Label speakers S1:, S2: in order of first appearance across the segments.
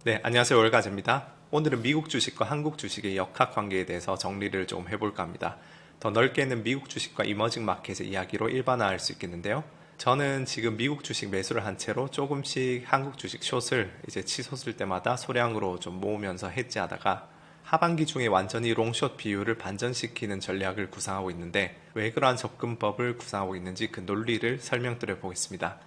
S1: 네, 안녕하세요. 월가즈입니다. 오늘은 미국 주식과 한국 주식의 역학 관계에 대해서 정리를 좀 해볼까 합니다. 더 넓게는 미국 주식과 이머징 마켓의 이야기로 일반화할 수 있겠는데요. 저는 지금 미국 주식 매수를 한 채로 조금씩 한국 주식 숏을 이제 치솟을 때마다 소량으로 좀 모으면서 해지하다가 하반기 중에 완전히 롱숏 비율을 반전시키는 전략을 구상하고 있는데 왜 그러한 접근법을 구상하고 있는지 그 논리를 설명드려 보겠습니다.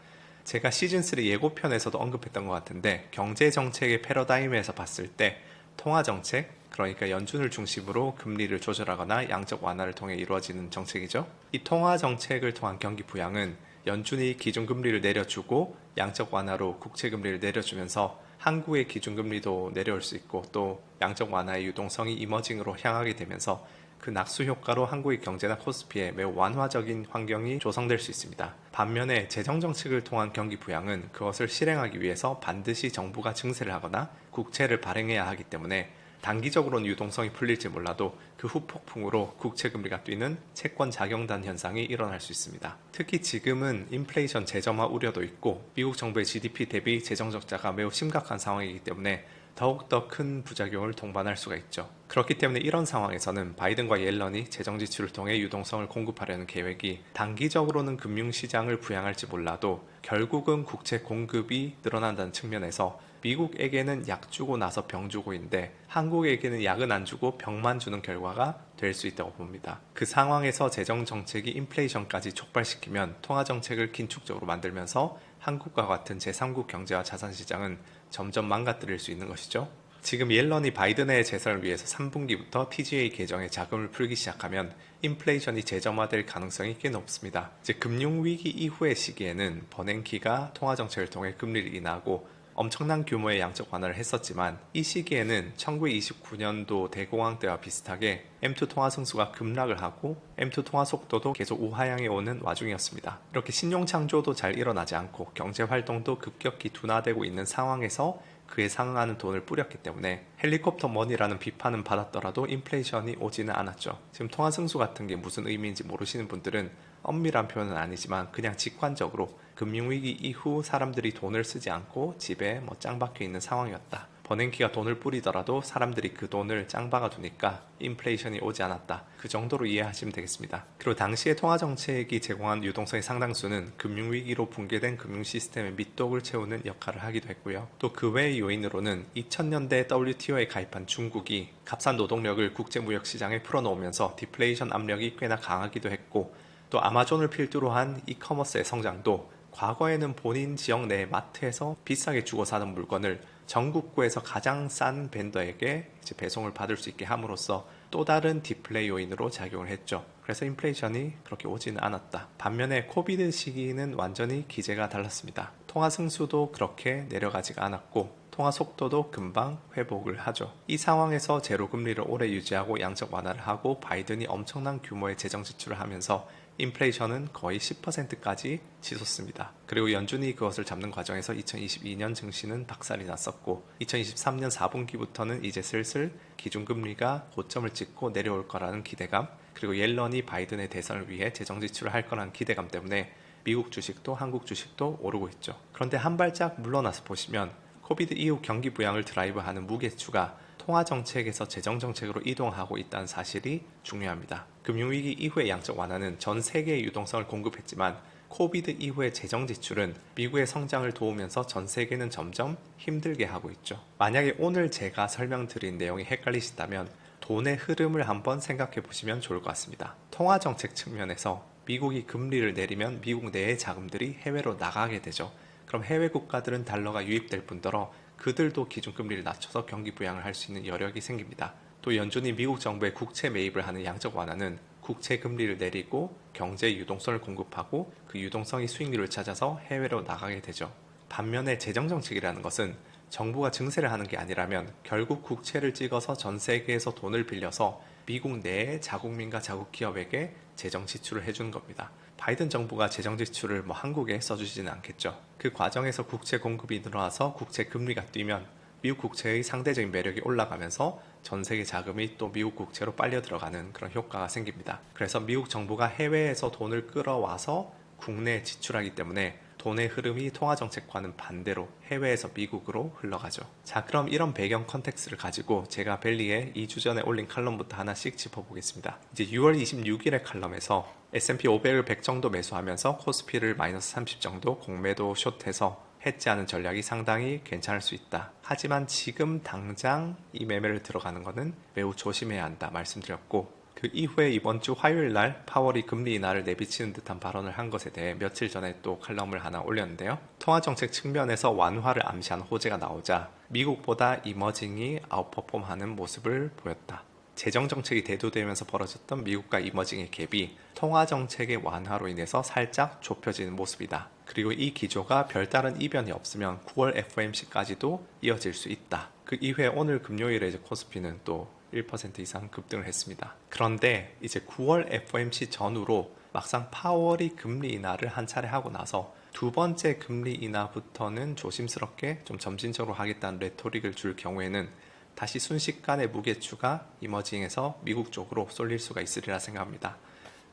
S1: 제가 시즌3 예고편에서도 언급했던 것 같은데 경제정책의 패러다임에서 봤을 때 통화정책, 그러니까 연준을 중심으로 금리를 조절하거나 양적 완화를 통해 이루어지는 정책이죠. 이 통화정책을 통한 경기 부양은 연준이 기준금리를 내려주고 양적 완화로 국채금리를 내려주면서 한국의 기준금리도 내려올 수 있고 또 양적 완화의 유동성이 이머징으로 향하게 되면서 그 낙수 효과로 한국의 경제나 코스피에 매우 완화적인 환경이 조성될 수 있습니다. 반면에 재정정책을 통한 경기 부양은 그것을 실행하기 위해서 반드시 정부가 증세를 하거나 국채를 발행해야 하기 때문에 단기적으로는 유동성이 풀릴지 몰라도 그 후폭풍으로 국채금리가 뛰는 채권 자경단 현상이 일어날 수 있습니다. 특히 지금은 인플레이션 재점화 우려도 있고 미국 정부의 GDP 대비 재정 적자가 매우 심각한 상황이기 때문에 더욱더 큰 부작용을 동반할 수가 있죠. 그렇기 때문에 이런 상황에서는 바이든과 옐런이 재정 지출을 통해 유동성을 공급하려는 계획이 단기적으로는 금융시장을 부양할지 몰라도 결국은 국채 공급이 늘어난다는 측면에서 미국에게는 약 주고 나서 병 주고인데 한국에게는 약은 안 주고 병만 주는 결과가 될 수 있다고 봅니다. 그 상황에서 재정 정책이 인플레이션까지 촉발시키면 통화 정책을 긴축적으로 만들면서 한국과 같은 제3국 경제와 자산시장은 점점 망가뜨릴 수 있는 것이죠. 지금 옐런이 바이든의 재선을 위해서 3분기부터 TGA 개정에 자금을 풀기 시작하면 인플레이션이 재점화될 가능성이 꽤 높습니다. 이제 금융위기 이후의 시기에는 버냉키가 통화정책을 통해 금리를 인하하고 엄청난 규모의 양적 완화를 했었지만 이 시기에는 1929년도 대공황 때와 비슷하게 M2 통화 승수가 급락을 하고 M2 통화 속도도 계속 우하향에 오는 와중이었습니다. 이렇게 신용 창조도 잘 일어나지 않고 경제 활동도 급격히 둔화되고 있는 상황에서 그에 상응하는 돈을 뿌렸기 때문에 헬리콥터 머니라는 비판은 받았더라도 인플레이션이 오지는 않았죠. 지금 통화 승수 같은 게 무슨 의미인지 모르시는 분들은 엄밀한 표현은 아니지만 그냥 직관적으로 금융위기 이후 사람들이 돈을 쓰지 않고 집에 짱 박혀 있는 상황이었다. 버냉키가 돈을 뿌리더라도 사람들이 그 돈을 짱 박아 두니까 인플레이션이 오지 않았다. 그 정도로 이해하시면 되겠습니다. 그리고 당시의 통화정책이 제공한 유동성의 상당수는 금융위기로 붕괴된 금융시스템의 밑독을 채우는 역할을 하기도 했고요. 또 그 외의 요인으로는 2000년대 WTO에 가입한 중국이 값싼 노동력을 국제무역시장에 풀어놓으면서 디플레이션 압력이 꽤나 강하기도 했고 또 아마존을 필두로 한 이커머스의 성장도 과거에는 본인 지역 내 마트에서 비싸게 주고 사는 물건을 전국구에서 가장 싼 벤더에게 이제 배송을 받을 수 있게 함으로써 또 다른 디플레이 요인으로 작용을 했죠. 그래서 인플레이션이 그렇게 오지는 않았다. 반면에 코비드 시기는 완전히 기제가 달랐습니다. 통화 승수도 그렇게 내려가지가 않았고 통화 속도도 금방 회복을 하죠. 이 상황에서 제로 금리를 오래 유지하고 양적 완화를 하고 바이든이 엄청난 규모의 재정 지출을 하면서 인플레이션은 거의 10%까지 치솟습니다. 그리고 연준이 그것을 잡는 과정에서 2022년 증시는 박살이 났었고 2023년 4분기부터는 이제 슬슬 기준금리가 고점을 찍고 내려올 거라는 기대감, 그리고 옐런이 바이든의 대선을 위해 재정 지출을 할 거라는 기대감 때문에 미국 주식도 한국 주식도 오르고 있죠. 그런데 한 발짝 물러나서 보시면 코비드 이후 경기 부양을 드라이브하는 무게추가 통화정책에서 재정정책으로 이동하고 있다는 사실이 중요합니다. 금융위기 이후의 양적 완화는 전 세계의 유동성을 공급했지만 코비드 이후의 재정 지출은 미국의 성장을 도우면서 전 세계는 점점 힘들게 하고 있죠. 만약에 오늘 제가 설명드린 내용이 헷갈리신다면 돈의 흐름을 한번 생각해 보시면 좋을 것 같습니다. 통화정책 측면에서 미국이 금리를 내리면 미국 내의 자금들이 해외로 나가게 되죠. 그럼 해외 국가들은 달러가 유입될 뿐더러 그들도 기준금리를 낮춰서 경기 부양을 할 수 있는 여력이 생깁니다. 또 연준이 미국 정부의 국채 매입을 하는 양적 완화는 국채 금리를 내리고 경제 유동성을 공급하고 그 유동성이 수익률을 찾아서 해외로 나가게 되죠. 반면에 재정정책이라는 것은 정부가 증세를 하는 게 아니라면 결국 국채를 찍어서 전 세계에서 돈을 빌려서 미국 내의 자국민과 자국기업에게 재정 지출을 해주는 겁니다. 바이든 정부가 재정 지출을 한국에 써주지는 않겠죠. 그 과정에서 국채 공급이 늘어나서 국채 금리가 뛰면 미국 국채의 상대적인 매력이 올라가면서 전 세계 자금이 또 미국 국채로 빨려 들어가는 그런 효과가 생깁니다. 그래서 미국 정부가 해외에서 돈을 끌어와서 국내에 지출하기 때문에 돈의 흐름이 통화정책과는 반대로 해외에서 미국으로 흘러가죠. 자, 그럼 이런 배경 컨텍스트를 가지고 제가 벨리에 2주 전에 올린 칼럼부터 하나씩 짚어보겠습니다. 이제 6월 26일의 칼럼에서 S&P 500을 100 정도 매수하면서 코스피를 마이너스 30 정도 공매도 숏해서 해지하는 전략이 상당히 괜찮을 수 있다. 하지만 지금 당장 이 매매를 들어가는 것은 매우 조심해야 한다 말씀드렸고, 그 이후에 이번 주 화요일 날 파월이 금리 인하를 내비치는 듯한 발언을 한 것에 대해 며칠 전에 또 칼럼을 하나 올렸는데요. 통화정책 측면에서 완화를 암시한 호재가 나오자 미국보다 이머징이 아웃퍼폼하는 모습을 보였다. 재정정책이 대두되면서 벌어졌던 미국과 이머징의 갭이 통화정책의 완화로 인해서 살짝 좁혀지는 모습이다. 그리고 이 기조가 별다른 이변이 없으면 9월 FOMC까지도 이어질 수 있다. 그 이후에 오늘 금요일에 이제 코스피는 또 1% 이상 급등을 했습니다. 그런데 이제 9월 FOMC 전후로 막상 파월이 금리 인하를 한 차례 하고 나서 두 번째 금리 인하부터는 조심스럽게 좀 점진적으로 하겠다는 레토릭을 줄 경우에는 다시 순식간에 무게추가 이머징에서 미국 쪽으로 쏠릴 수가 있으리라 생각합니다.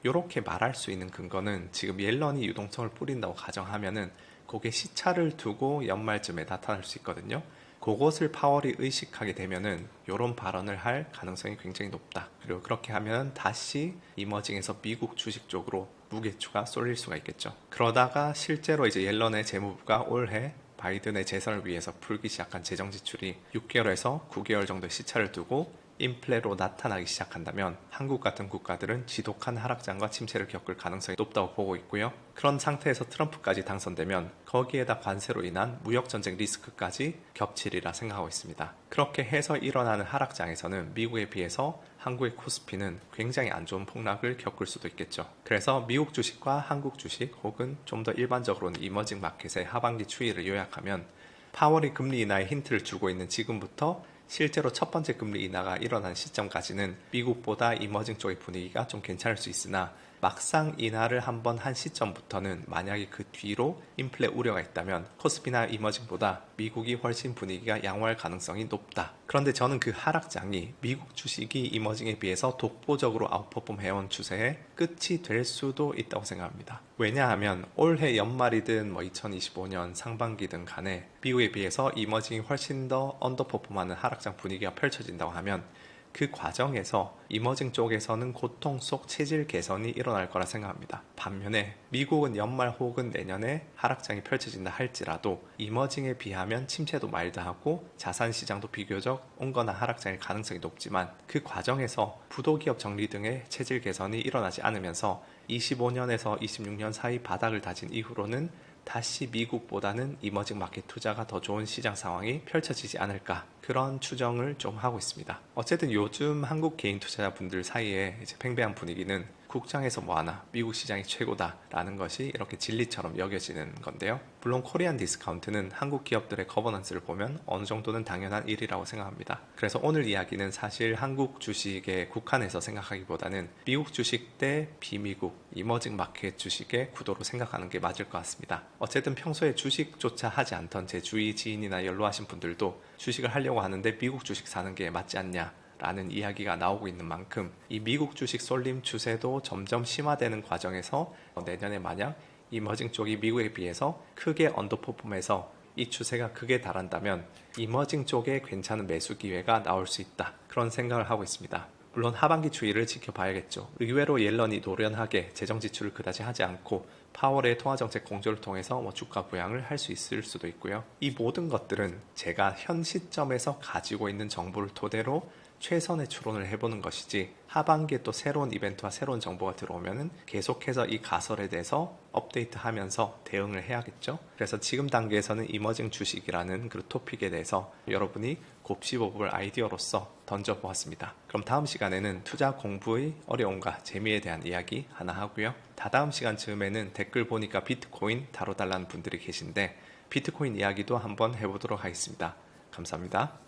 S1: 이렇게 말할 수 있는 근거는 지금 옐런이 유동성을 뿌린다고 가정하면은 그게 시차를 두고 연말쯤에 나타날 수 있거든요. 그것을 파월이 의식하게 되면은 이런 발언을 할 가능성이 굉장히 높다. 그리고 그렇게 하면 다시 이머징에서 미국 주식 쪽으로 무게추가 쏠릴 수가 있겠죠. 그러다가 실제로 이제 옐런의 재무부가 올해 바이든의 재선을 위해서 풀기 시작한 재정 지출이 6개월에서 9개월 정도의 시차를 두고 인플레로 나타나기 시작한다면 한국 같은 국가들은 지독한 하락장과 침체를 겪을 가능성이 높다고 보고 있고요. 그런 상태에서 트럼프까지 당선되면 거기에다 관세로 인한 무역전쟁 리스크까지 겹치리라 생각하고 있습니다. 그렇게 해서 일어나는 하락장에서는 미국에 비해서 한국의 코스피는 굉장히 안 좋은 폭락을 겪을 수도 있겠죠. 그래서 미국 주식과 한국 주식 혹은 좀 더 일반적으로는 이머징 마켓의 하반기 추이를 요약하면 파월이 금리 인하의 힌트를 주고 있는 지금부터 실제로 첫 번째 금리 인하가 일어난 시점까지는 미국보다 이머징 쪽의 분위기가 좀 괜찮을 수 있으나 막상 인하를 한번 한 시점부터는 만약에 그 뒤로 인플레 우려가 있다면 코스피나 이머징보다 미국이 훨씬 분위기가 양호할 가능성이 높다. 그런데 저는 그 하락장이 미국 주식이 이머징에 비해서 독보적으로 아웃퍼폼 해온 추세의 끝이 될 수도 있다고 생각합니다. 왜냐하면 올해 연말이든 2025년 상반기든 간에 미국에 비해서 이머징이 훨씬 더 언더퍼폼하는 하락장 분위기가 펼쳐진다고 하면 그 과정에서 이머징 쪽에서는 고통 속 체질 개선이 일어날 거라 생각합니다. 반면에 미국은 연말 혹은 내년에 하락장이 펼쳐진다 할지라도 이머징에 비하면 침체도 마일드하고 자산 시장도 비교적 온건한 하락장일 가능성이 높지만 그 과정에서 부도기업 정리 등의 체질 개선이 일어나지 않으면서 25년에서 26년 사이 바닥을 다진 이후로는 다시 미국보다는 이머징 마켓 투자가 더 좋은 시장 상황이 펼쳐지지 않을까, 그런 추정을 좀 하고 있습니다. 어쨌든 요즘 한국 개인 투자자분들 사이에 이제 팽배한 분위기는 국장에서 뭐하나 미국 시장이 최고다라는 것이 이렇게 진리처럼 여겨지는 건데요. 물론 코리안 디스카운트는 한국 기업들의 거버넌스를 보면 어느 정도는 당연한 일이라고 생각합니다. 그래서 오늘 이야기는 사실 한국 주식에 국한해서 생각하기보다는 미국 주식 대 비미국 이머징 마켓 주식의 구도로 생각하는 게 맞을 것 같습니다. 어쨌든 평소에 주식조차 하지 않던 제 주위 지인이나 연로하신 분들도 주식을 하려고 하는데 미국 주식 사는 게 맞지 않냐 라는 이야기가 나오고 있는 만큼 이 미국 주식 쏠림 추세도 점점 심화되는 과정에서 내년에 만약 이머징 쪽이 미국에 비해서 크게 언더퍼폼해서 이 추세가 극에 달한다면 이머징 쪽에 괜찮은 매수 기회가 나올 수 있다, 그런 생각을 하고 있습니다. 물론 하반기 추이를 지켜봐야겠죠. 의외로 옐런이 노련하게 재정 지출을 그다지 하지 않고 파월의 통화정책 공조를 통해서 주가 부양을 할 수 있을 수도 있고요. 이 모든 것들은 제가 현 시점에서 가지고 있는 정보를 토대로 최선의 추론을 해보는 것이지, 하반기에 또 새로운 이벤트와 새로운 정보가 들어오면은 계속해서 이 가설에 대해서 업데이트하면서 대응을 해야겠죠. 그래서 지금 단계에서는 이머징 주식이라는 그 토픽에 대해서 여러분이 곱씹어볼 아이디어로서 던져보았습니다. 그럼 다음 시간에는 투자 공부의 어려움과 재미에 대한 이야기 하나 하고요. 다다음 시간쯤에는 댓글 보니까 비트코인 다뤄달라는 분들이 계신데 비트코인 이야기도 한번 해보도록 하겠습니다. 감사합니다.